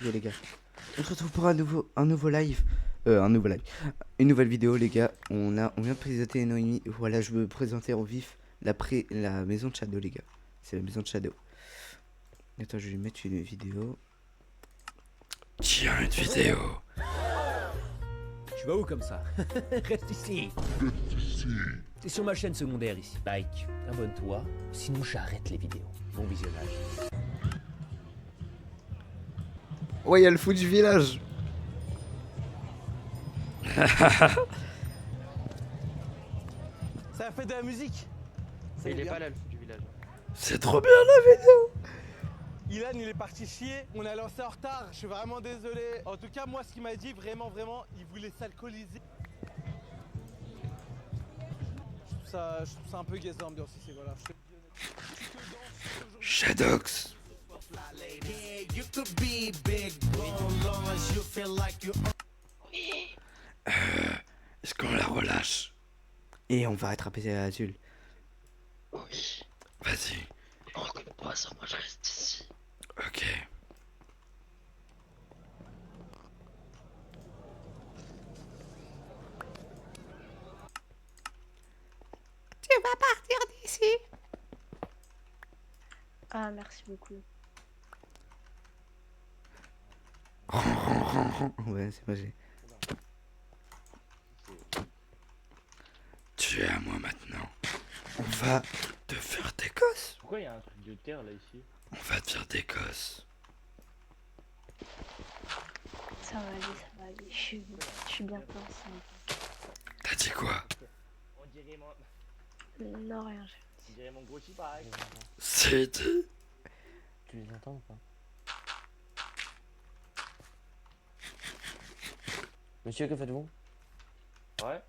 Yo les gars, on se retrouve pour un nouveau live. Un nouveau live. Une nouvelle vidéo les gars. On vient de présenter Noémie. Voilà, je veux présenter en vif la maison de Shadow les gars. C'est la maison de Shadow. Attends, je vais lui mettre une vidéo. Tiens, une vidéo. Tu vas où comme ça? Reste ici. T'es sur ma chaîne secondaire ici. Like, abonne-toi, sinon j'arrête les vidéos. Bon visionnage. Ouais, il y a le fou du village. Ça a fait de la musique. Ça Il est bien. pas là le fou du village. C'est trop bien la vidéo. Ilan il est parti chier, on a lancé en retard, je suis vraiment désolé. En tout cas moi ce qu'il m'a dit vraiment il voulait s'alcooliser. Je trouve ça un peu gaze l'ambiance ici, voilà. Shadox. Est-ce qu'on la relâche? Et on va rattraper Azul. Oui. Vas-y. On reconnait pas ça, moi je reste ici. Ok. Tu vas partir d'ici. Ah, merci beaucoup. Ouais, c'est magique. Tu es à moi maintenant. On va te faire des gosses. Pourquoi il y a un truc de terre là ici? On va te faire des gosses. Ça va aller, ça va aller. Je suis bien pensée. T'as dit quoi? On dirait mon, Non, rien. on dirait mon gros pareil. C'est dit. Tu les entends ou pas? Monsieur, que faites-vous? Ouais,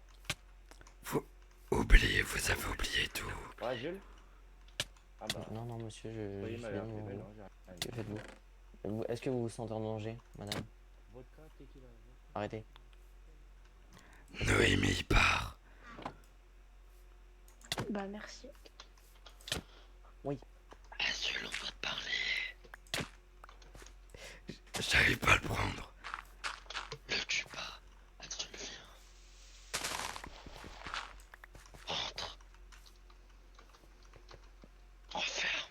Oubliez, vous avez oublié tout. ouais, Jules. Ah bah, Non, non, monsieur, oui, je m'a suis l'air venu fait belle, vous- hein, j'ai rien Que dit. faites-vous? Est-ce que vous vous sentez en danger, madame? Vodka, tequila. Arrêtez. Noémie part. Bah, merci. Azul, on doit te parler. J'arrive pas à le prendre. Ne tue pas. Azul, viens. Rentre. Referme.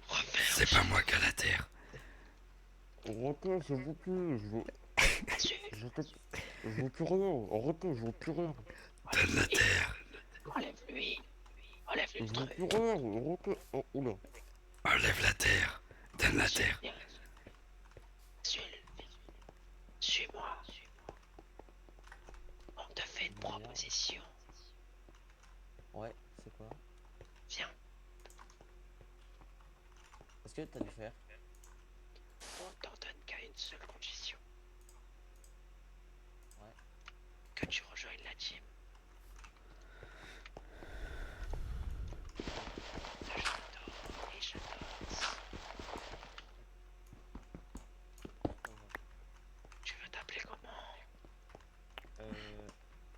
Referme. C'est pas moi qui a la terre. Arrêtez, s'il vous plaît, je veux plus rien, arrêtez, je veux plus rien, Donne la terre. Enlève-lui. Enlève-lui je le veux truc. plus rien, arrêtez, oh, oula. Enlève la terre. Donne la terre. Azul, suis-moi. On te fait une proposition. Ouais, c'est quoi? Viens. Est-ce que t'as dû faire? On t'en donne qu'à une seule condition. Ouais. Que tu rejoignes la team. De Shadow et Shadows. Tu veux t'appeler comment?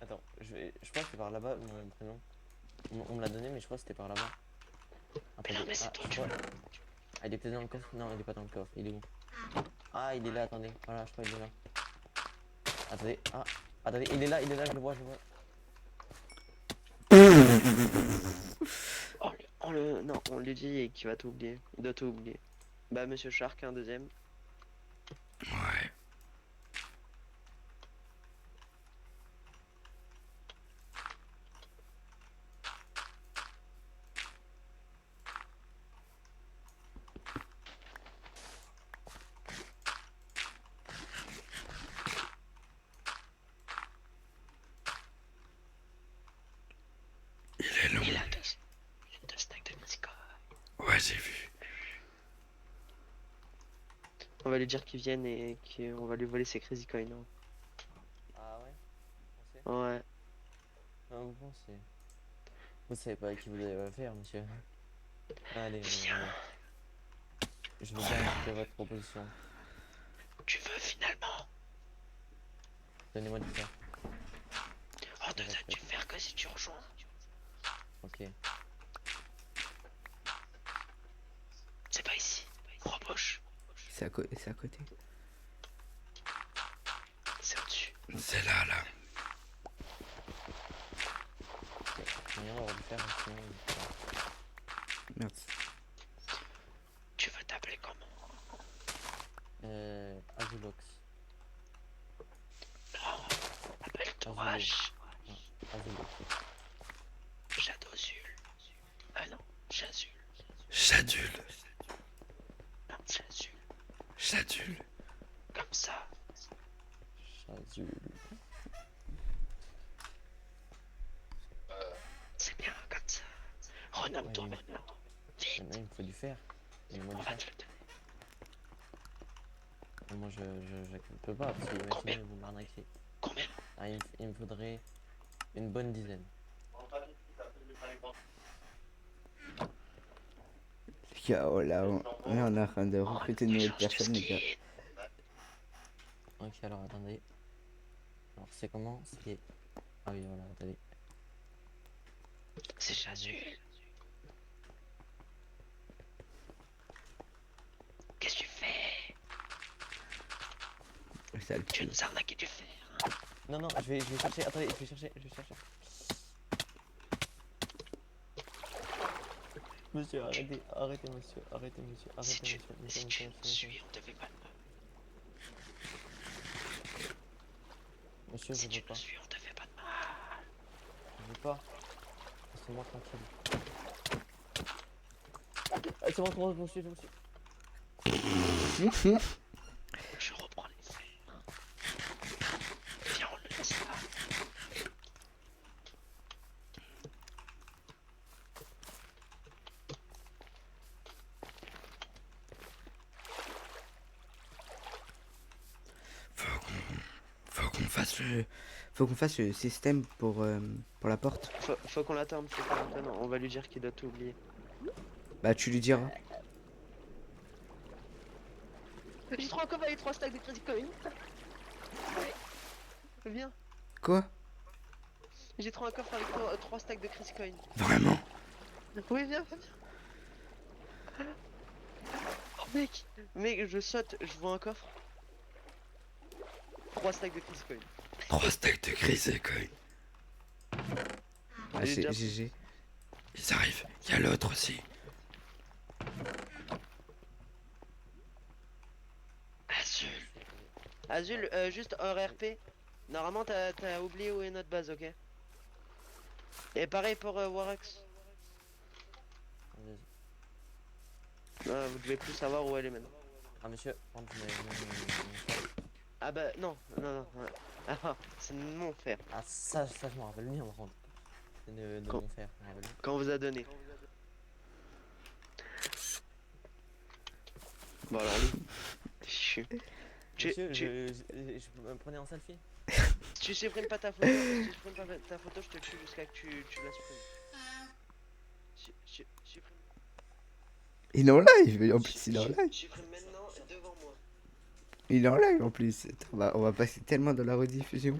Attends, je crois que c'est par là-bas mon prénom. On me l'a donné, mais je crois que c'était par là-bas. Mais non, mais c'est toi, tu vois. Ah, il est peut-être dans le coffre? Non, il est pas dans le coffre, il est où? Ah, il est là, attendez. Voilà, je crois qu'il est là. Attendez, ah, attendez, il est là, je le vois, Non, on lui dit qu'il va tout oublier. Il doit tout oublier. Bah, monsieur Shark, un deuxième. Ouais. Il est long. Il a deux stacks de musica. Ouais, j'ai vu. On va lui dire qu'il vienne et qu'on va lui voler ses crazy coins. Hein. Ah ouais? Ouais. Ah, vous pensez? Vous savez pas qui vous allez faire, monsieur. Allez, viens. Je veux bien écouter votre proposition. Tu veux finalement? Donnez-moi du fer. On te donne du fer que si tu rejoins. Ok. C'est pas ici. C'est à côté. C'est au-dessus. C'est là, là. Rien, on va le faire, sinon... Merde. Tu veux t'appeler comment? Azulox. Non, appelle-toi Azulox. Shadowzul. Ah non, Chazul. Chadule. Non, Chazul. Chadule. Comme ça. Chazul. C'est bien, comme ça. Renomme-toi maintenant. Vite. Maintenant, il me faut du fer. Il me faut du fer. Moi, je peux pas, parce que imaginez, vous m'arnaquez. Combien? Ah, il me faudrait une bonne dizaine. Les gars, oh là, on est en train de recruter de nouvelles personnes, les gars. Ok, alors attendez. Alors, c'est comment? C'est... Ah oui, voilà, attendez. C'est Chazul. Qu'est-ce que tu fais? Ça le Tu tue. veux nous arnaquer du fer, hein? Non, non, je vais chercher, attendez, je vais chercher. Monsieur, arrêtez monsieur, Si tu nous suis, on te fait pas de mal. Monsieur, Si je tu veux pas. nous suis, on te fait pas de mal. Je veux pas. Laissez-moi tranquille. Ah, c'est bon, je me suis. Je reprends les fers. Viens, on le laisse là. Faut qu'on fasse le système pour la porte. Faut qu'on l'attende, on va lui dire qu'il doit tout oublier. Bah tu lui diras. J'ai 3 coffres avec 3 stacks de Crazy Coin. Viens. Quoi? J'ai 3 coffres avec 3 stacks de Crazy Coin. Vraiment? Oui, viens. Oh, mec, je saute, je vois un coffre. 3 stacks de Crazy Coin. 3 stacks de Crazy Coin. Ah, GG. Ils arrivent. Il y a l'autre aussi. Azul, juste hors RP. Normalement, t'as oublié où est notre base, ok? Et pareil pour Warax. Vous devez plus savoir où elle est maintenant. Ah, monsieur, ah bah non. Ah, c'est mon frère. Ah, ça je m'en rappelle bien, par contre. C'est de mon frère, je m'en rappelle bien. Quand on vous a donné. Bon, alors lui, t'es chiant. Monsieur, je me prenais en selfie. Si tu supprimes pas ta photo, je te tue jusqu'à que tu la supprimes. Supprime. Il est en live, en plus il est en live. Supprime maintenant devant moi. Il est en live en plus. Attends, on va passer tellement dans la rediffusion.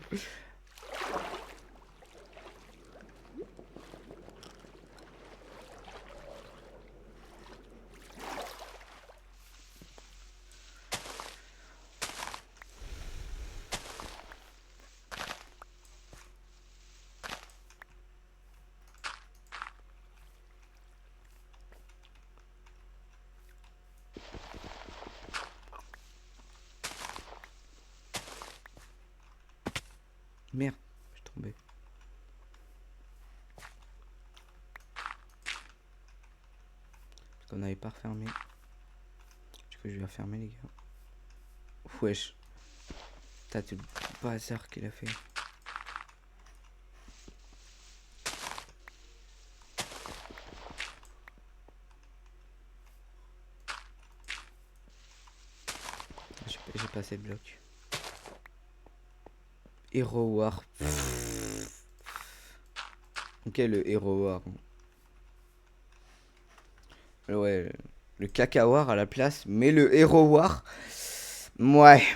Merde, je suis tombé. Parce qu'on n'avait pas refermé. Du coup, je vais refermer, les gars. Wesh. T'as tout le bazar qu'il a fait. J'ai passé le bloc. Hero War. Ok, le Hero War. Ouais, le Caca War à la place, mais le Hero War. Ouais.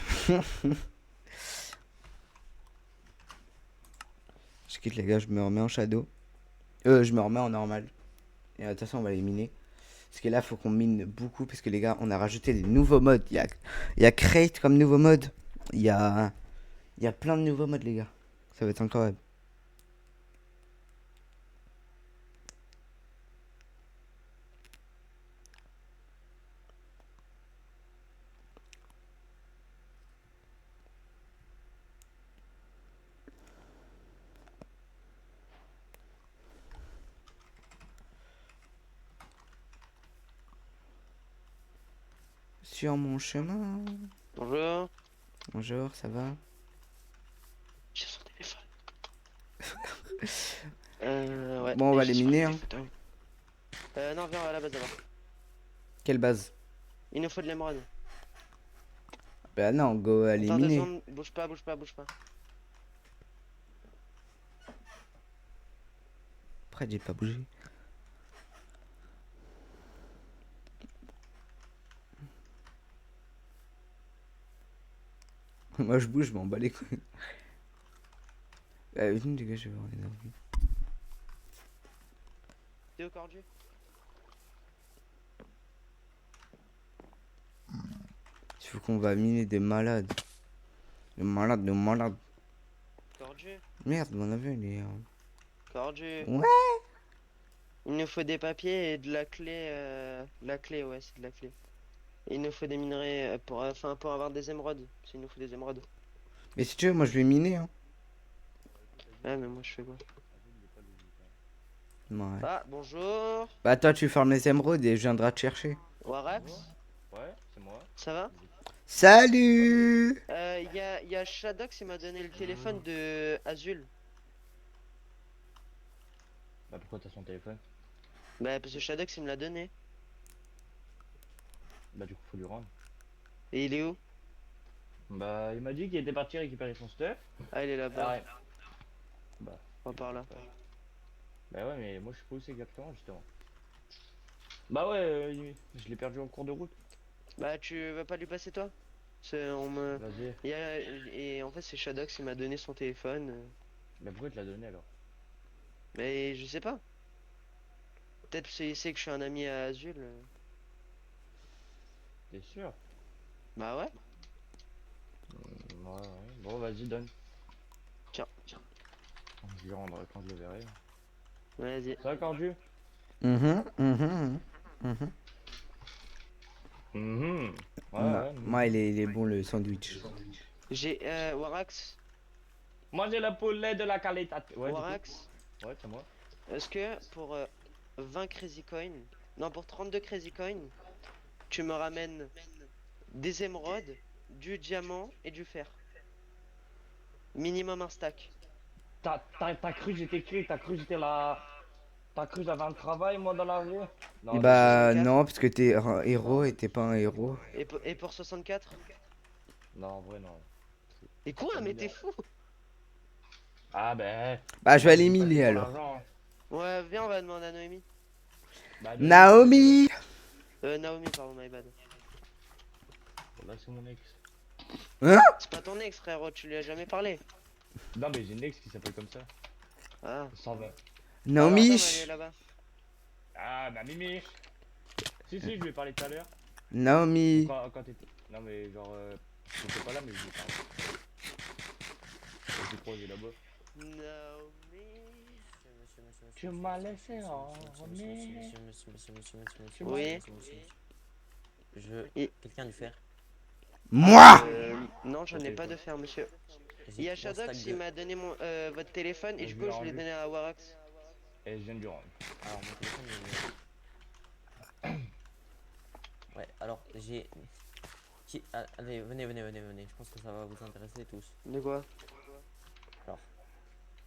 Je quitte, les gars, je me remets en shadow. Je me remets en normal. Et de toute façon, on va l'éliminer. Parce que là, faut qu'on mine beaucoup. Parce que les gars, on a rajouté des nouveaux modes. Il y a Crate comme nouveau mode. Il y a plein de nouveaux modes, les gars. Ça va être incroyable. Sur mon chemin. Bonjour. Bonjour, ça va? J'ai son téléphone. Ouais. Bon, on et va j'ai les son miner, hein. téléphone. Non, viens à la base d'abord. Quelle base? Il nous faut de l'émeraude. Bah non, go à Attends 2 éliminer. secondes, bouge pas, bouge pas, bouge pas. Après, j'ai pas bougé. Moi, je bouge, je m'en bats les couilles. Venez, les gars, je vais voir les armes. T'es au cordier? Il faut qu'on va miner des malades. Des malades, des malades. Cordier? Merde, mon avion, il est... Cordier? Ouais. Il nous faut des papiers et de la clé. La clé, ouais, c'est de la clé. Il nous faut des minerais pour avoir des émeraudes. Il nous faut des émeraudes. Mais si tu veux, moi, je vais miner, hein. Ouais, mais moi je fais quoi? Ouais. Ah, bonjour. Bah, toi, tu farmes les émeraudes et je viendrai te chercher. Warax, Ouais, c'est moi. ça va? Salut! Y a Shadox, il m'a donné le téléphone de Azul. Bah pourquoi t'as son téléphone? Bah, parce que Shadox, il me l'a donné. Bah du coup faut lui rendre. Et il est où? Bah il m'a dit qu'il était parti récupérer son stuff. Ah, il est là-bas. Ah ouais. Bah, On par là. bah ouais mais moi je sais pas où c'est exactement justement. Bah ouais, je l'ai perdu en cours de route. Bah, tu vas pas lui passer toi? On me. Vas-y. Et en fait, c'est Shadox, il m'a donné son téléphone. Bah pourquoi tu l'as donné alors? Mais je sais pas. Peut-être qu'il sait que je suis un ami à Azul. T'es sûr? Bah ouais. Ouais, ouais. Bon vas-y donne. Tiens. Je lui rendrai quand je le verrai. Vas-y. Ça va Cordu? Mhm. Ouais, ouais. Moi, il est bon, le sandwich. J'ai Warax. Moi j'ai le poulet de la qualité. Ouais, du Warax. coup. Ouais, c'est moi. Est-ce que pour 20 crazy coins, non pour 32 crazy coins, tu me ramènes des émeraudes, du diamant et du fer? Minimum un stack. T'as cru que j'étais qui? T'as cru que j'étais là? T'as cru que j'avais un travail moi dans la vie? Non, Bah, 64. non, parce que t'es un héros et t'es pas un héros. Et pour 64? non, en vrai non. Et quoi? Mais t'es fou? Ah ben. Bah, je vais dis pas éliminer que pour alors. l'argent, hein. Ouais, viens, on va demander à Noémie. Bah, Naomi! Naomi, pardon, my bad. Là c'est mon ex. C'est pas ton ex, frérot, tu lui as jamais parlé. Non mais j'ai une ex qui s'appelle comme ça. Ah. 120. Naomi! Attends, elle est là-bas. Ah bah Mimi. Si je lui ai parlé tout à l'heure. Naomi! Quand t'étais. Non mais genre j'étais pas là mais je lui ai parlé. Je t'ai croisé là-bas. Naomi. Tu m'as laissé en Oui. Quelqu'un du fer. Moi! Non, je n'ai pas de fer, monsieur. Il y a Shadox, il m'a donné votre téléphone et du coup, je l'ai donné à Warax. Et je viens de lui rendre. Alors mon téléphone ouais, alors j'ai... Allez, venez. Je pense que ça va vous intéresser tous. De quoi? Alors,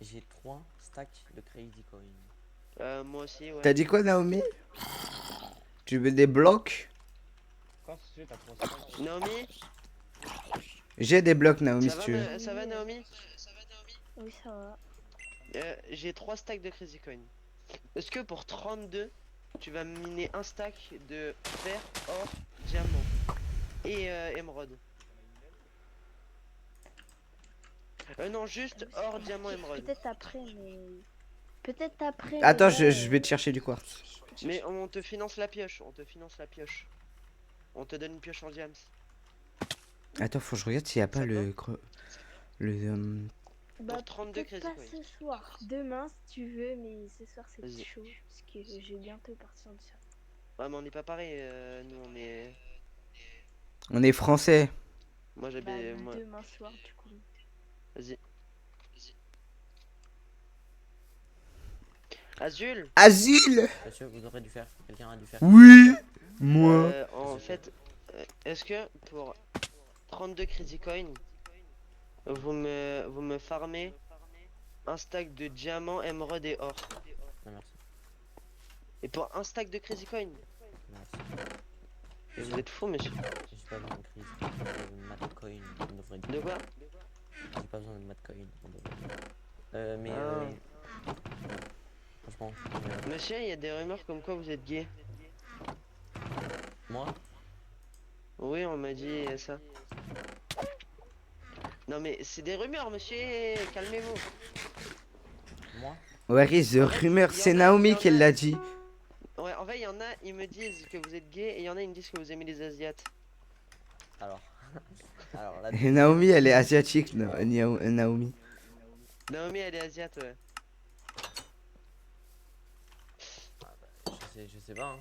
j'ai 3 stacks de crazy coin. Moi aussi, ouais. T'as dit quoi, Naomi? Tu veux des blocs? Quand tu t'as 3 stacks. Naomi? J'ai des blocs, Naomi, si tu veux. Ça va, Naomi? Oui, ça va. J'ai 3 stacks de crazy coin. Est-ce que pour 32, tu vas me miner un stack de fer, or, diamant et émeraude? Non, juste or, diamant, émeraude. Peut-être après, mais Peut-être après. Attends, mais là, je vais te chercher du quartz. Mais on te finance la pioche, on te finance la pioche. On te donne une pioche en diams. Attends, faut que je regarde s'il y a pas Ça le... Le... bah, pour 32 peut-être Crazy pas Coin. ce soir. Demain, si tu veux, mais ce soir, c'est Vas-y. chaud. Parce que je vais bientôt partir de ça. Ouais, mais on n'est pas pareil, nous on est. On est français. Moi Bah, j'avais. Moi... demain soir, du coup. Vas-y. Azul. Asile. Monsieur, vous aurez dû faire. Quelqu'un a dû faire. Oui. Moi. En fait, est-ce que pour 32 Crazy Coin, vous me farmez un stack de diamants, émeraude et or? Non, merci. Et pour un stack de Crazy Coin? Merci. Mais vous êtes fou, monsieur. J'ai pas besoin de crise. J'ai besoin de Matcoin. On devrait dire. De quoi? J'ai pas besoin de Matcoin. On devrait dire. Mais. Ah. Non. Franchement. Monsieur, il y a des rumeurs comme quoi vous êtes gay. Moi Oui, on m'a dit ça. Non mais c'est des rumeurs, monsieur, calmez-vous. Moi Where is the rumor? C'est Naomi qui l'a dit. Ouais, en fait, il y en a, ils me disent que vous êtes gay et il y en a, ils me disent que vous aimez les Asiates. Alors. Alors là. Et Naomi, elle est asiatique, Naomi. Naomi, elle est asiate, ouais. Je sais pas. Hein.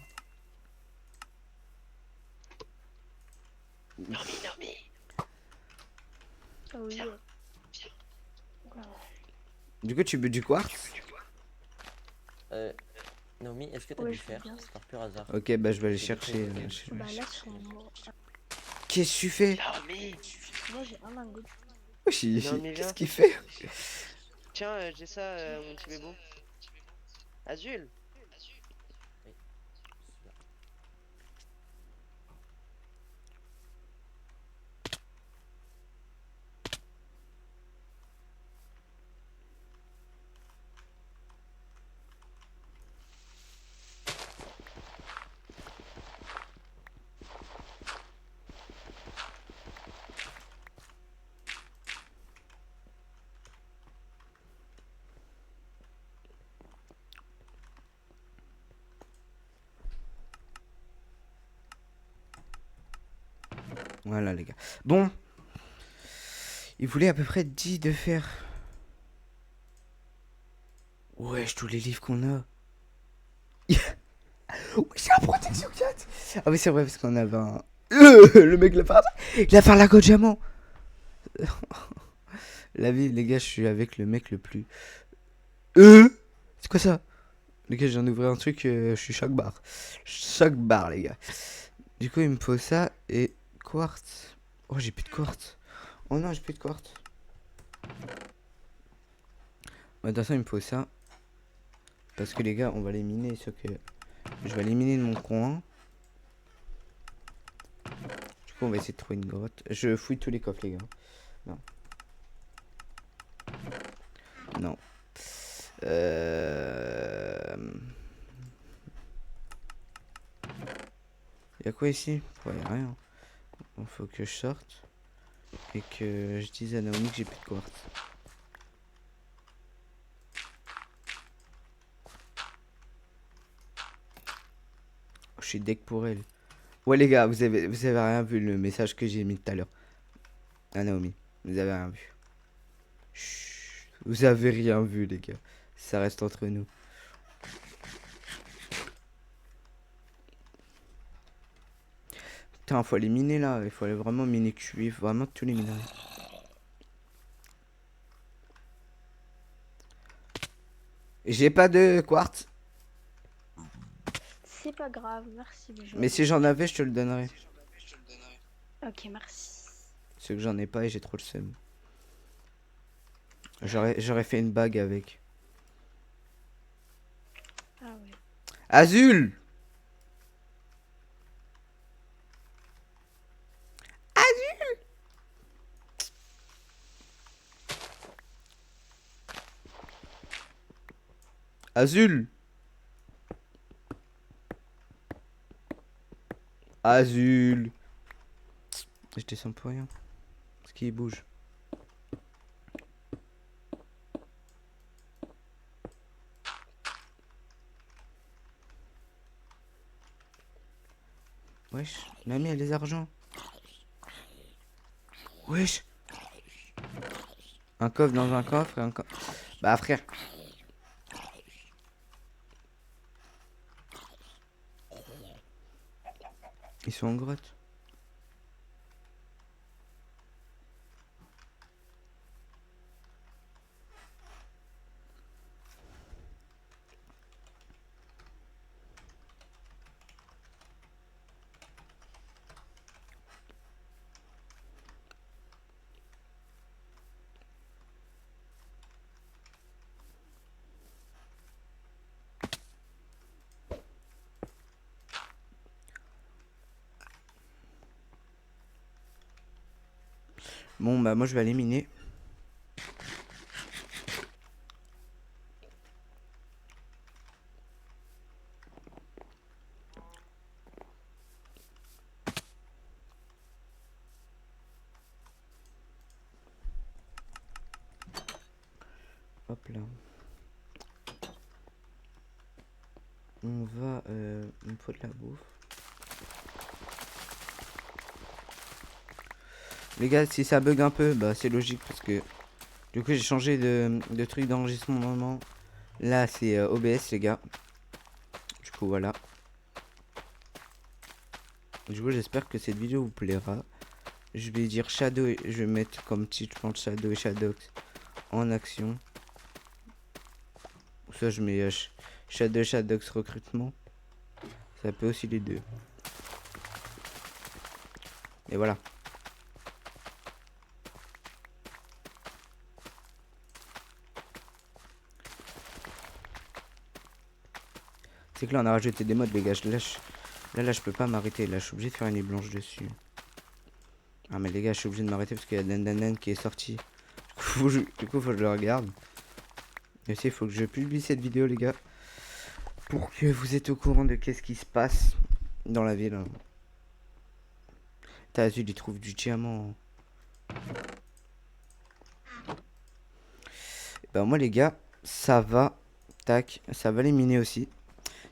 Naomi. Ah oui. Du coup, tu veux du quartz? Naomi, est-ce que t'as Ouais, dû je veux faire bien. par pur hasard? Ok, bah je vais aller J'ai chercher. compris, je- Bah là, sur moi, Qu'est-ce que tu fais? Naomi. moi j'ai un lingot. Naomi, Qu'est-ce viens. qu'il fait? Tiens, j'ai ça, mon petit bébou. Azul. Voilà, les gars. Bon. Il voulait à peu près 10 de faire. Wesh, tous les livres qu'on a. Oui, c'est la protection 4. Ah oui, c'est vrai, parce qu'on avait un... le mec l'a fait. Il a fait un lago diamant. La vie, les gars, je suis avec le mec le plus... C'est quoi ça? Les gars, je viens d'ouvrir un truc, je suis chaque barre. Chaque barre, les gars. Du coup, il me faut ça et quartz. Oh, j'ai plus de quartz. Oh non, j'ai plus de quartz. De toute façon, il me faut ça. Parce que les gars, on va les miner, ce que... Je vais les miner de mon coin. Du coup, on va essayer de trouver une grotte. Je fouille tous les coffres, les gars. Non. Non. Y'a quoi ici? Ouais, y'a rien. Il faut que je sorte. Et que je dise à Naomi que j'ai plus de quartz. Oh, je suis deck pour elle. Ouais les gars, vous avez rien vu le message que j'ai mis tout à l'heure. Ah Naomi, vous avez rien vu. Chut, vous avez rien vu les gars. Ça reste entre nous. Putain, faut aller miner là. Il faut aller vraiment miner cuivre. Vraiment tous les minerais. J'ai pas de quartz. C'est pas grave, merci. Mais si j'en avais, je te le donnerais. Ok, merci. C'est que j'en ai pas et j'ai trop le seum. J'aurais fait une bague avec. Ah ouais. Azul! Azul! Azul! Je descends pour rien. Parce qu'il bouge. Wesh, mamie, elle a les argents. Wesh. Un coffre dans un coffre et un coffre. Bah frère. Ils sont en grotte. Bon bah moi je vais aller miner. Hop là. On va il me faut de la bouffe. Les gars, si ça bug un peu, bah c'est logique parce que du coup j'ai changé de truc d'enregistrement. Là c'est OBS les gars. Du coup voilà. Du coup j'espère que cette vidéo vous plaira. Je vais dire Shadow et je vais mettre comme titre je pense Shadow et Shadox en action. Ou soit je mets Shadow et Shadox recrutement. Ça peut aussi les deux. Et voilà. C'est que là on a rajouté des modes les gars, là je peux pas m'arrêter, là je suis obligé de faire une nuit blanche dessus. Ah mais les gars je suis obligé de m'arrêter parce qu'il y a Dan qui est sorti. Du coup faut que je le regarde. Et aussi il faut que je publie cette vidéo les gars. Pour que vous êtes au courant de qu'est-ce qui se passe dans la ville. T'as vu, il trouve du diamant. Bah moi les gars, ça va. Tac, ça va les miner aussi.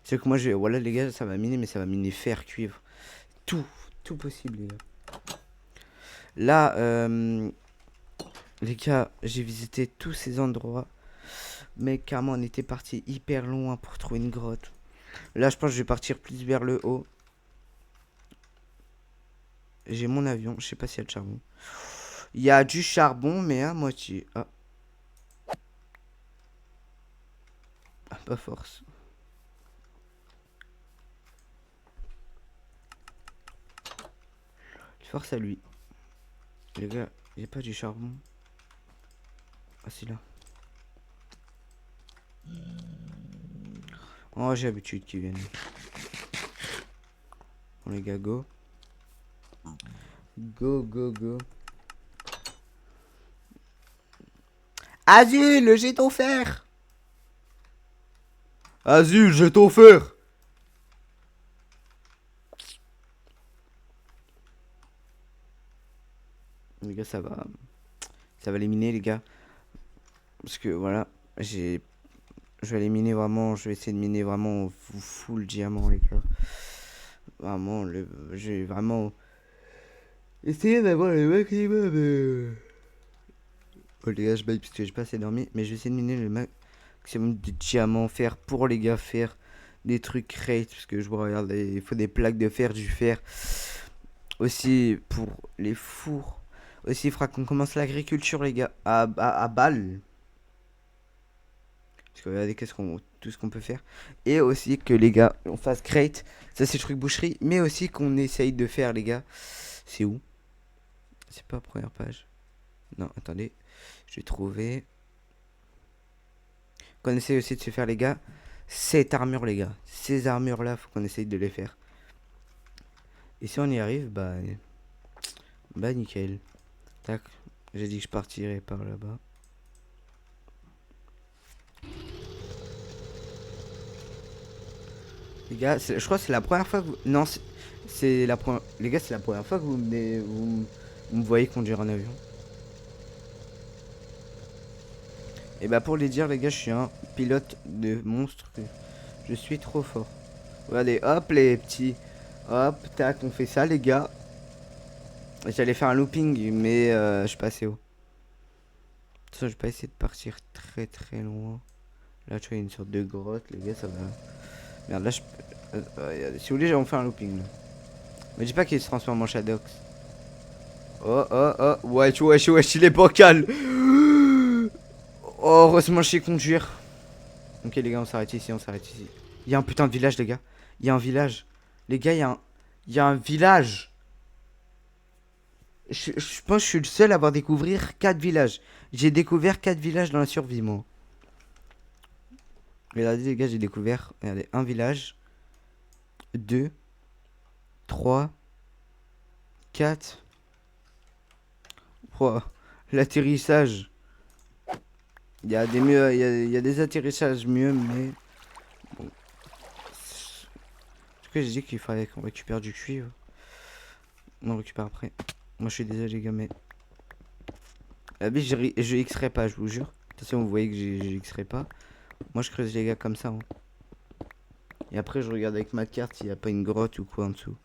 C'est que moi je vais, voilà les gars, ça va miner, mais ça va miner fer, cuivre, tout possible les gars. Là, les gars, j'ai visité tous ces endroits, mais carrément on était parti hyper loin pour trouver une grotte. Là, je pense que je vais partir plus vers le haut. J'ai mon avion, je sais pas s'il y a de charbon. Il y a du charbon, mais à moitié. Ah, pas force. Force à lui. Les gars, il n'y a pas du charbon. Ah, c'est là. Oh, j'ai l'habitude qu'ils viennent. Bon, les gars, go. Go. Azul, j'ai ton fer. Azul, j'ai ton fer. Les gars, ça va éliminer les gars. Parce que voilà, je vais éliminer vraiment, je vais essayer de miner vraiment full diamant les gars. Vraiment, j'ai vraiment essayé d'avoir le maximum. Oh les gars, je baille parce que j'ai pas assez dormi, mais je vais essayer de miner le maximum de diamants, fer pour les gars, faire des trucs crate, parce que je vois, regarde, il faut des plaques de fer, du fer. Aussi pour les fours. Aussi, il faudra qu'on commence l'agriculture, les gars, à balle. Parce que regardez tout ce qu'on peut faire. Et aussi que les gars, on fasse crate. Ça, c'est le truc boucherie. Mais aussi qu'on essaye de faire, les gars. C'est où? C'est pas la première page. Non, attendez. Je vais trouver. Qu'on essaye aussi de se faire, les gars. Cette armure, les gars. Ces armures-là, faut qu'on essaye de les faire. Et si on y arrive, bah nickel. Tac, j'ai dit que je partirais par là-bas. Les gars, je crois que c'est la première fois que vous... Non, c'est la première... Les gars, c'est la première fois que vous me voyez conduire un avion. Et bah pour les dire, les gars, je suis un pilote de monstre. Je suis trop fort. Regardez, hop les petits... Hop, tac, on fait ça, les gars. J'allais faire un looping, mais je suis passé haut. De toute façon, je vais pas essayer de partir très très loin. Là, tu vois, il y a une sorte de grotte, les gars, ça va. Merde, là, si vous voulez, on fait un looping, là. Mais dis pas qu'il se transforme en Shadows. Oh, oh, oh. Wesh, wesh, wesh, il est bancal. Oh, heureusement, je sais conduire. Ok, les gars, on s'arrête ici, on s'arrête ici. Il y a un putain de village, les gars. Il y a un village. Les gars, il y a un village. Je pense que je suis le seul à avoir découvert 4 villages. J'ai découvert 4 villages dans la survie, moi. Regardez, les gars, j'ai découvert, regardez, un village, 2, 3, 4. Oh, l'atterrissage. Il y a des mieux, il y a des atterrissages mieux, mais bon. En tout cas, j'ai dit qu'il fallait qu'on récupère du cuivre. On récupère après. Moi, je suis désolé, les gars, mais la vie, je x'erai pas, je vous jure. De toute façon, vous voyez que je x'erai pas. Moi, je creuse les gars comme ça. Hein. Et après, je regarde avec ma carte s'il n'y a pas une grotte ou quoi en dessous.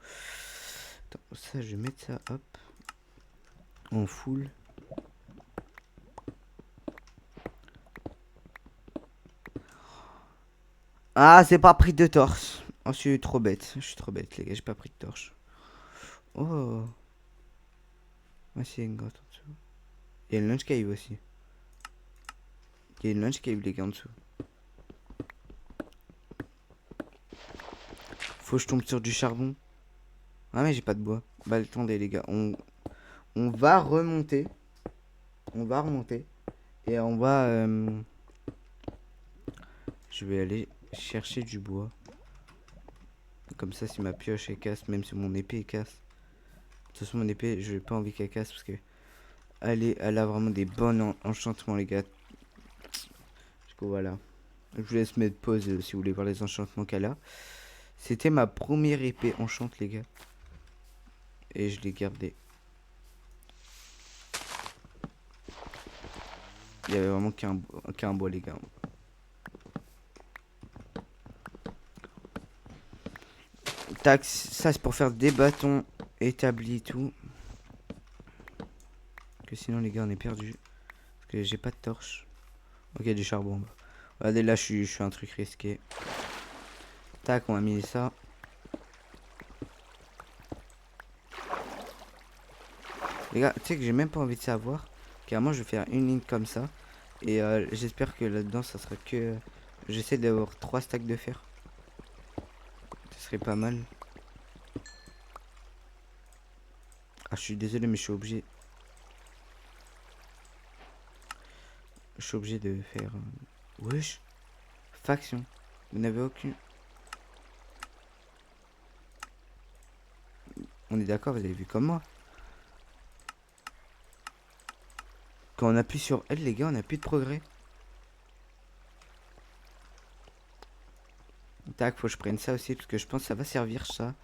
Attends, ça, je vais mettre ça, hop. En full. Ah, c'est pas pris de torche. Oh, je suis trop bête. Je suis trop bête, les gars. J'ai pas pris de torche. Oh. Ah, c'est une grotte en dessous. Il y a une lunch cave aussi. Il y a une lunch cave, les gars, en dessous. Faut que je tombe sur du charbon. Ah, mais j'ai pas de bois. Bah, attendez, les gars. On va remonter. On va remonter. Et on va... Je vais aller chercher du bois. Comme ça, si ma pioche elle casse, même si mon épée elle casse. De toute façon, mon épée, je n'ai pas envie qu'elle casse parce que elle a vraiment des bons enchantements, les gars. Du coup, voilà. Je vous laisse mettre pause si vous voulez voir les enchantements qu'elle a. C'était ma première épée enchante, les gars. Et je l'ai gardée. Il y avait vraiment qu'un bois, les gars. Tac, ça c'est pour faire des bâtons établis et tout. Que sinon, les gars, on est perdu. Parce que j'ai pas de torche. Ok, du charbon. Regardez, là, je suis un truc risqué. Tac, on a mis ça. Les gars, tu sais que j'ai même pas envie de savoir. Carrément, je vais faire une ligne comme ça. Et j'espère que là-dedans, ça sera que... J'essaie d'avoir 3 stacks de fer. Ce serait pas mal. Ah, je suis désolé, mais je suis obligé. Je suis obligé de faire... Wesh. Faction. Vous n'avez aucune... On est d'accord, vous avez vu comme moi. Quand on appuie sur L, les gars, on n'a plus de progrès. Tac, faut que je prenne ça aussi, parce que je pense que ça va servir ça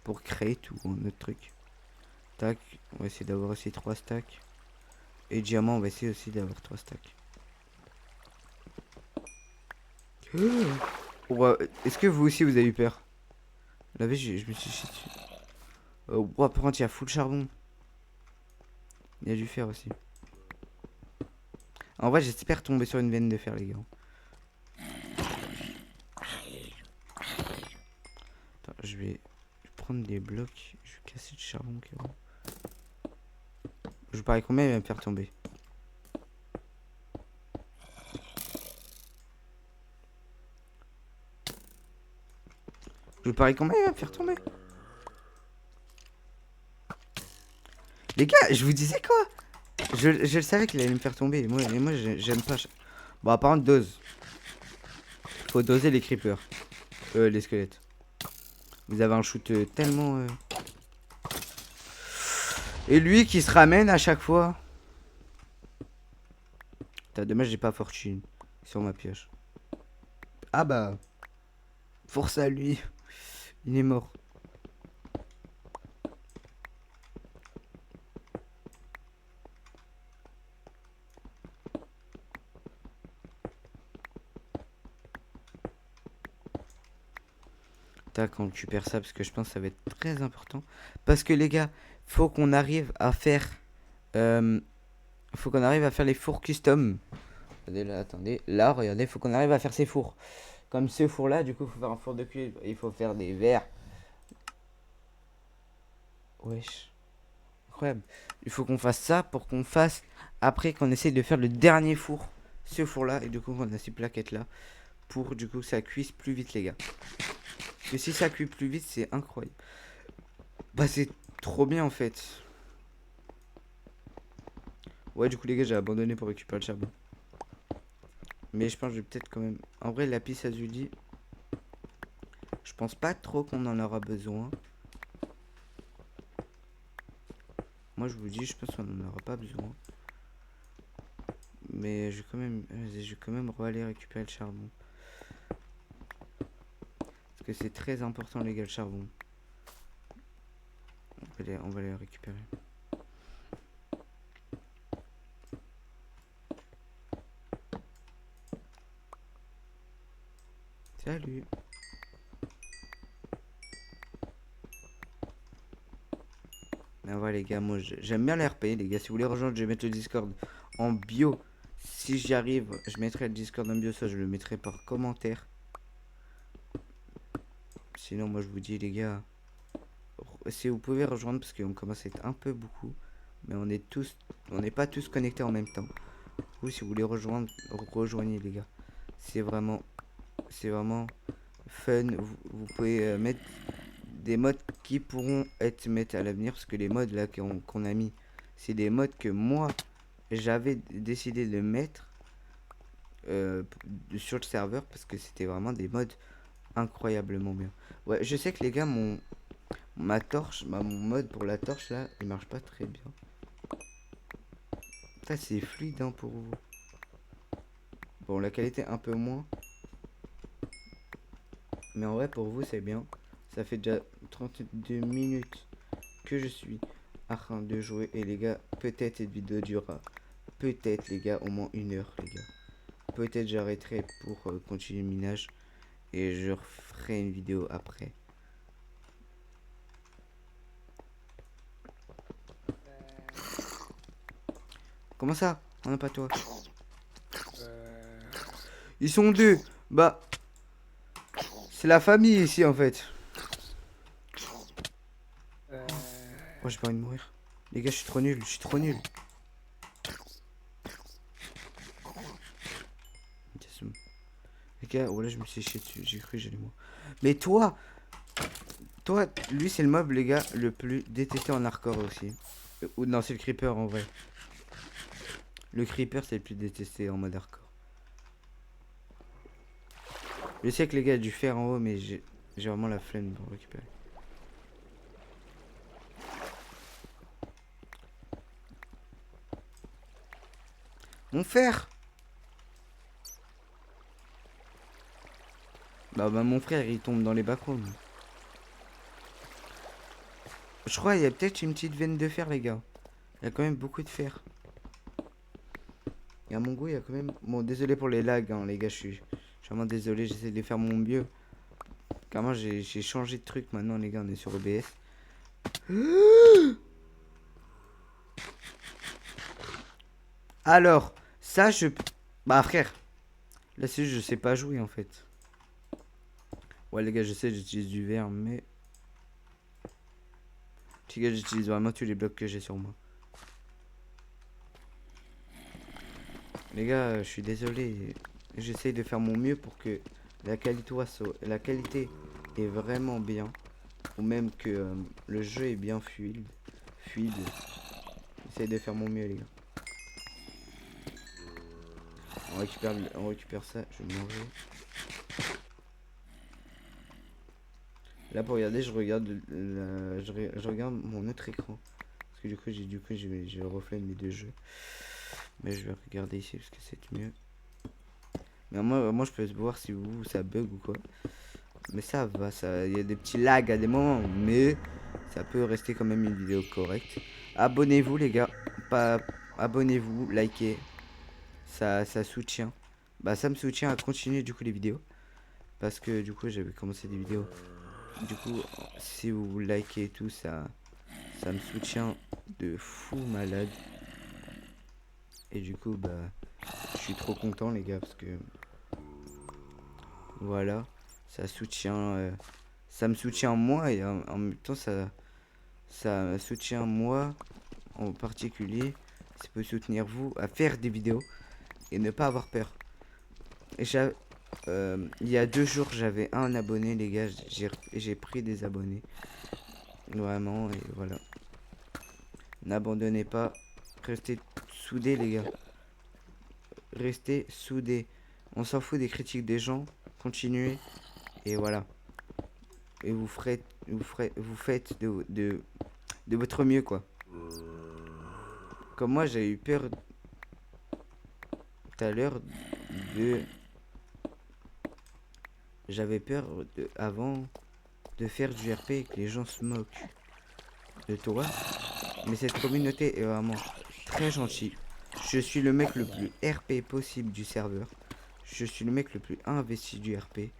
pour créer tout notre truc. Tac, on va essayer d'avoir aussi 3 stacks. Et diamant, on va essayer aussi d'avoir 3 stacks. Est-ce que vous aussi vous avez eu peur? La vie, je me suis chié dessus. Par contre, il y a full charbon. Il y a du fer aussi. En vrai, j'espère tomber sur une veine de fer, les gars. Attends, je vais prendre des blocs. Je vais casser le charbon. Je parie combien il va me faire tomber. Je parie combien il va me faire tomber. Les gars, je vous disais quoi? Je le savais qu'il allait me faire tomber. Et moi j'aime pas. Bon, apparemment, dose. Faut doser les creepers. Les squelettes. Vous avez un shoot tellement... Et lui qui se ramène à chaque fois. Putain, dommage, j'ai pas fortune sur ma pioche. Ah bah. Force à lui. Il est mort. Tac, on récupère ça parce que je pense que ça va être très important. Parce que les gars, faut qu'on arrive à faire... faut qu'on arrive à faire les fours custom. Regardez là, attendez. Là, regardez, faut qu'on arrive à faire ces fours. Comme ce four là, du coup, il faut faire un four de cuivre. Il faut faire des verres. Wesh. Incroyable. Il faut qu'on fasse ça pour qu'on fasse... Après qu'on essaye de faire le dernier four. Ce four là. Et du coup, on a ces plaquettes là. Pour du coup que ça cuise plus vite les gars. Parce que si ça cuit plus vite, c'est incroyable. Bah c'est trop bien en fait. Ouais, du coup les gars, j'ai abandonné pour récupérer le charbon. Mais je pense que je vais peut-être quand même... En vrai, lapis lazuli, je pense pas trop qu'on en aura besoin. Moi je vous dis, je pense qu'on en aura pas besoin. Mais je vais quand même aller récupérer le charbon. Parce que c'est très important les gars, le charbon. On va les récupérer. Salut. Mais voilà les gars, moi j'aime bien les RP les gars. Si vous voulez rejoindre, je vais mettre le Discord en bio. Si j'y arrive, je mettrai le Discord en bio, ça je le mettrai par commentaire. Sinon moi je vous dis les gars, si vous pouvez rejoindre parce qu'on commence à être un peu beaucoup. Mais on n'est pas tous connectés en même temps. Vous si vous voulez rejoindre, rejoignez les gars. C'est vraiment fun. Vous pouvez mettre des modes qui pourront être mis à l'avenir. Parce que les modes là qu'on a mis, c'est des modes que moi j'avais décidé de mettre sur le serveur. Parce que c'était vraiment des modes incroyablement bien. Ouais, je sais que les gars, mon mode pour la torche là, il marche pas très bien. Ça c'est fluide hein, pour vous. Bon, la qualité un peu moins. Mais en vrai, pour vous, c'est bien. Ça fait déjà 32 minutes que je suis en train de jouer. Et les gars, peut-être cette vidéo durera. Peut-être, les gars, au moins 1 heure, les gars. Peut-être j'arrêterai pour continuer le minage. Et je referai une vidéo après. Comment ça? On n'a pas toi. Ils sont deux. Bah... C'est la famille ici en fait. Oh j'ai pas envie de mourir. Les gars je suis trop nul, Les gars, oh là je me suis chié dessus, j'ai cru que j'allais mourir. Mais toi, lui c'est le mob les gars le plus détesté en hardcore aussi. Ou non c'est le creeper en vrai. Le creeper c'est le plus détesté en mode hardcore. Je sais que les gars il y a du fer en haut mais j'ai vraiment la flemme pour récupérer. Mon fer. Bah mon frère il tombe dans les backrooms. Je crois il y a peut-être une petite veine de fer les gars. Il y a quand même beaucoup de fer. Et à mon goût il y a quand même... Bon désolé pour les lags hein, les gars, je suis vraiment désolé, j'essaie de faire mon mieux. Car moi j'ai changé de truc maintenant les gars, on est sur OBS. Alors, ça je... Bah frère, là c'est juste je sais pas jouer en fait. Ouais les gars je sais j'utilise du verre mais... Les gars j'utilise vraiment tous les blocs que j'ai sur moi. Les gars je suis désolé. J'essaye de faire mon mieux pour que la qualité est vraiment bien. Ou même que le jeu est bien fluide. J'essaye de faire mon mieux les gars. On récupère ça, je vais manger. Là pour regarder, je regarde mon autre écran. Parce que du coup j'ai le reflet de mes deux jeux. Mais je vais regarder ici parce que c'est mieux. Mais moi je peux voir si vous ça bug ou quoi. Mais ça va, il y a des petits lags à des moments, mais ça peut rester quand même une vidéo correcte. Abonnez-vous les gars, abonnez-vous, likez, ça soutient. Bah ça me soutient à continuer du coup les vidéos. Parce que du coup j'avais commencé des vidéos Du coup, si vous likez et tout, ça me soutient de fou malade. Et du coup, bah, je suis trop content les gars parce que voilà, ça me soutient moi et en même temps ça soutient moi en particulier. Ça peut soutenir vous à faire des vidéos et ne pas avoir peur. Et il y a 2 jours, j'avais un abonné les gars, j'ai pris des abonnés. Vraiment, et voilà. N'abandonnez pas, restez soudés les gars. Restez soudés. On s'en fout des critiques des gens. Continuez. Et voilà. Et vous faites de votre mieux quoi. Comme moi j'ai eu peur tout à l'heure de... J'avais peur avant de faire du RP et que les gens se moquent de toi. Mais cette communauté est vraiment très gentille. Je suis le mec le plus RP possible du serveur. Je suis le mec le plus investi du RP. Et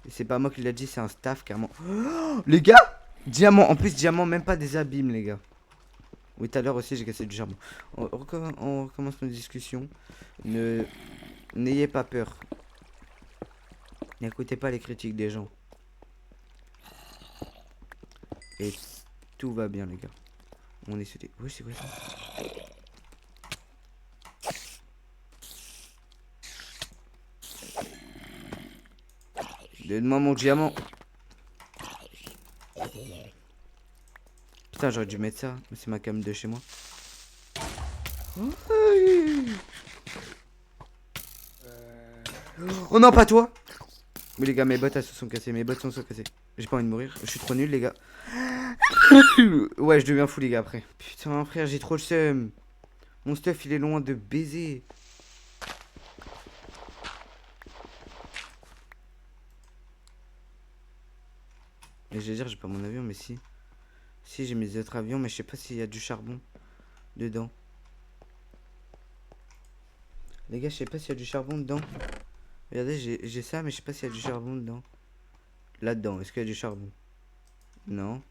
c'est pas moi qui l'a dit, c'est un staff carrément. Oh, les gars, diamant. En plus, diamant, même pas des abîmes, les gars. Oui, tout à l'heure aussi, j'ai cassé du charbon. On recommence nos discussions. N'ayez pas peur. N'écoutez pas les critiques des gens. Et tout va bien, les gars. On est soudés. Oui, c'est quoi ça? Donne-moi mon diamant. Putain, j'aurais dû mettre ça. Mais c'est ma cam de chez moi. Oh non, pas toi. Oui, les gars, mes bottes elles se sont cassées. Mes bottes sont cassées. J'ai pas envie de mourir. Je suis trop nul, les gars. Ouais, je deviens fou, les gars, après. Putain, frère, j'ai trop le seum. Mon stuff, il est loin de baiser. Et je vais dire, j'ai pas mon avion, mais si. Si, j'ai mes autres avions, mais je sais pas s'il y a du charbon dedans. Les gars, je sais pas s'il y a du charbon dedans. Regardez, j'ai ça, mais je sais pas s'il y a du charbon dedans. Là-dedans, est-ce qu'il y a du charbon? Non.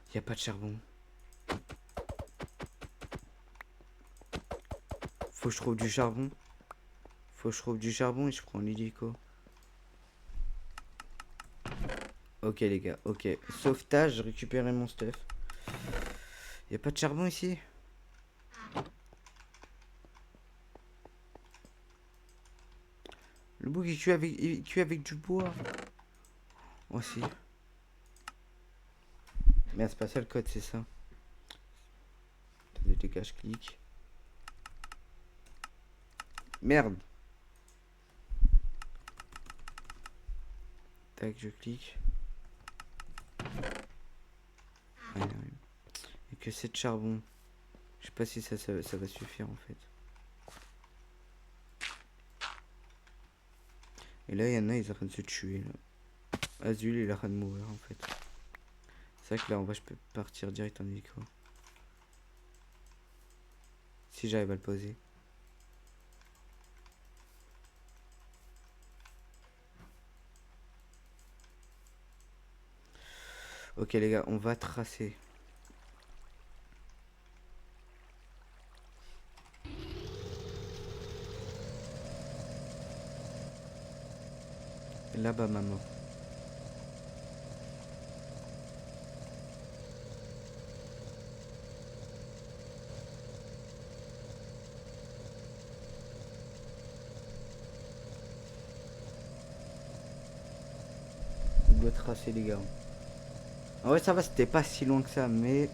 Il y a pas de charbon. Faut que je trouve du charbon. Faut que je trouve du charbon et je prends l'hélico. Ok les gars, ok. Sauvetage, récupérer mon stuff. Y a pas de charbon ici? Le bouc il cuit avec du bois. Oh si. Merde, c'est pas ça le code, c'est ça. Attendez les gars, je clique. Merde. Tac, je clique. Ah, et que 7 charbon. Je sais pas si ça va suffire en fait. Et là, il y en a, ils sont en train de se tuer. Là. Azul, il est en train de mourir en fait. C'est vrai que là, en vrai, je peux partir direct en hélico. Si j'arrive à le poser. Ok les gars, on va tracer. Là-bas maman. On doit tracer les gars. En vrai ça va, c'était pas si loin que ça, mais...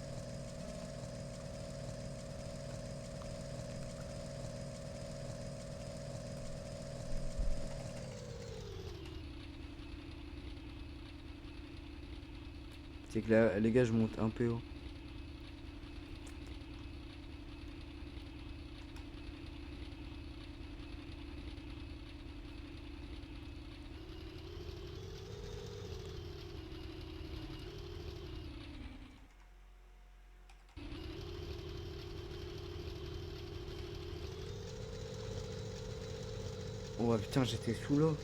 C'est que là, les gars, je monte un peu haut. Oh putain, j'étais sous l'eau.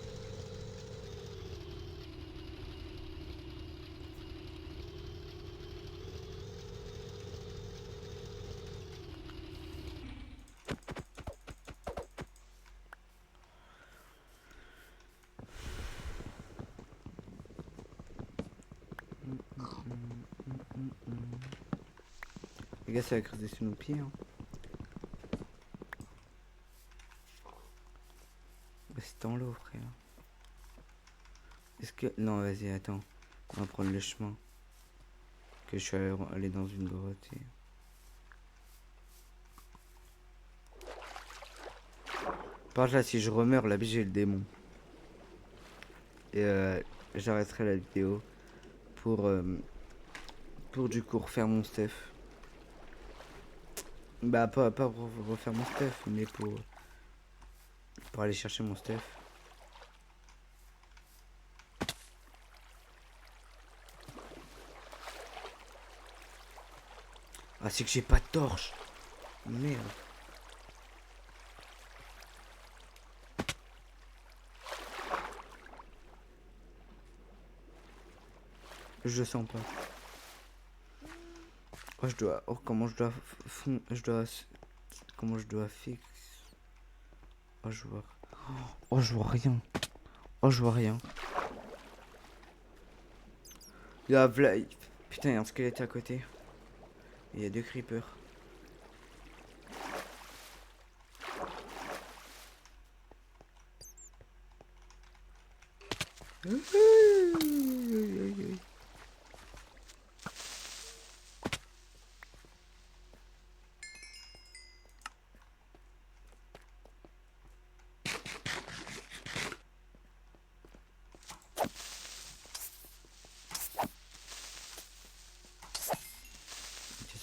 gars, ça va creuser sous nos pieds. Hein. C'est dans l'eau, frère. Est-ce que... Non, vas-y, attends. On va prendre le chemin. Que je suis allé dans une grotte. Et... Par contre, là, si je remeurs, là, j'ai le démon. Et j'arrêterai la vidéo pour du coup refaire mon stuff. Bah, pas pour refaire mon stuff, mais pour aller chercher mon stuff. Ah, c'est que j'ai pas de torche. Merde. Je sens pas. Oh, je dois... Oh, comment je dois... Comment je dois fixer... Oh, je vois... Oh, je vois rien. Oh, je vois rien. Il y a... Putain, il y a un squelette à côté. Il y a 2 creepers.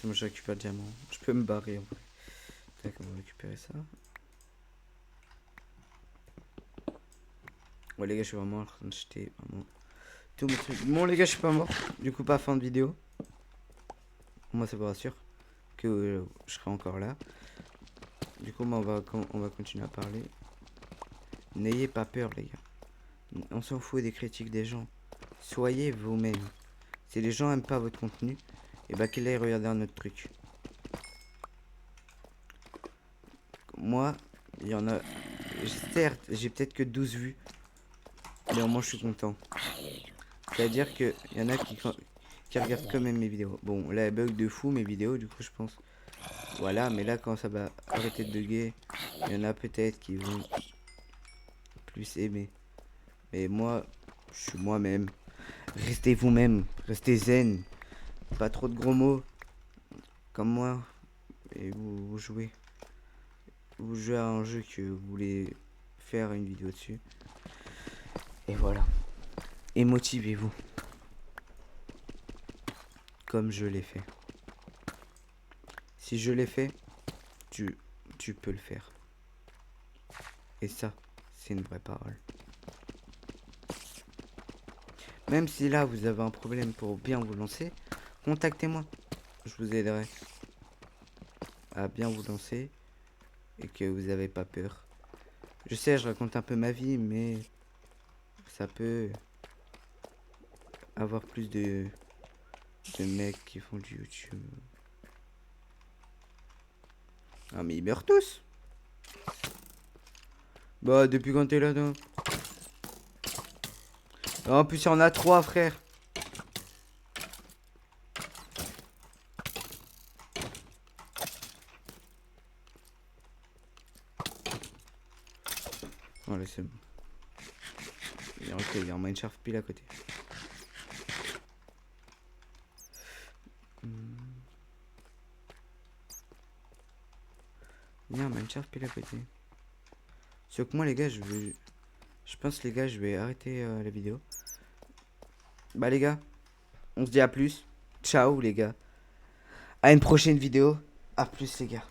Moi je récupère le diamant. Je peux me barrer en vrai. Tac, on va récupérer ça. Ouais les gars, je suis vraiment en train de jeter vraiment tous mes trucs. Bon les gars, je suis pas mort. Du coup pas fin de vidéo. Moi ça vous rassure que je serai encore là. Du coup on va continuer à parler. N'ayez pas peur les gars. On s'en fout des critiques des gens. Soyez vous-même. Si les gens aiment pas votre contenu, et bah qu'ils aillent regarder un autre truc. Moi, il y en a... Certes, j'ai peut-être que 12 vues. Mais au moins je suis content. C'est-à-dire qu'il y en a qui regardent quand même mes vidéos. Bon, là, elle bug de fou mes vidéos, du coup je pense. Voilà, mais là quand ça va arrêter de bugger, il y en a peut-être qui vont plus aimer. Mais moi, je suis moi-même. Restez vous-même, restez zen. Pas trop de gros mots. Comme moi. Et vous jouez. Vous jouez à un jeu que vous voulez faire une vidéo dessus. Et voilà. Et motivez-vous. Comme je l'ai fait. Si je l'ai fait, tu peux le faire. Et ça, c'est une vraie parole. Même si là, vous avez un problème pour bien vous lancer, contactez-moi. Je vous aiderai à bien vous lancer et que vous n'avez pas peur. Je sais, je raconte un peu ma vie, mais ça peut avoir plus de mecs qui font du YouTube. Ah mais ils meurent tous. Bah depuis quand t'es là, non? En plus il y en a 3 frère. Voilà c'est bon. Il y a un Mineshaft pile à côté. Il y a un Mineshaft pile à côté. Sauf que moi les gars je pense les gars je vais arrêter la vidéo. Bah les gars, on se dit à plus. Ciao les gars. À une prochaine vidéo. À plus les gars.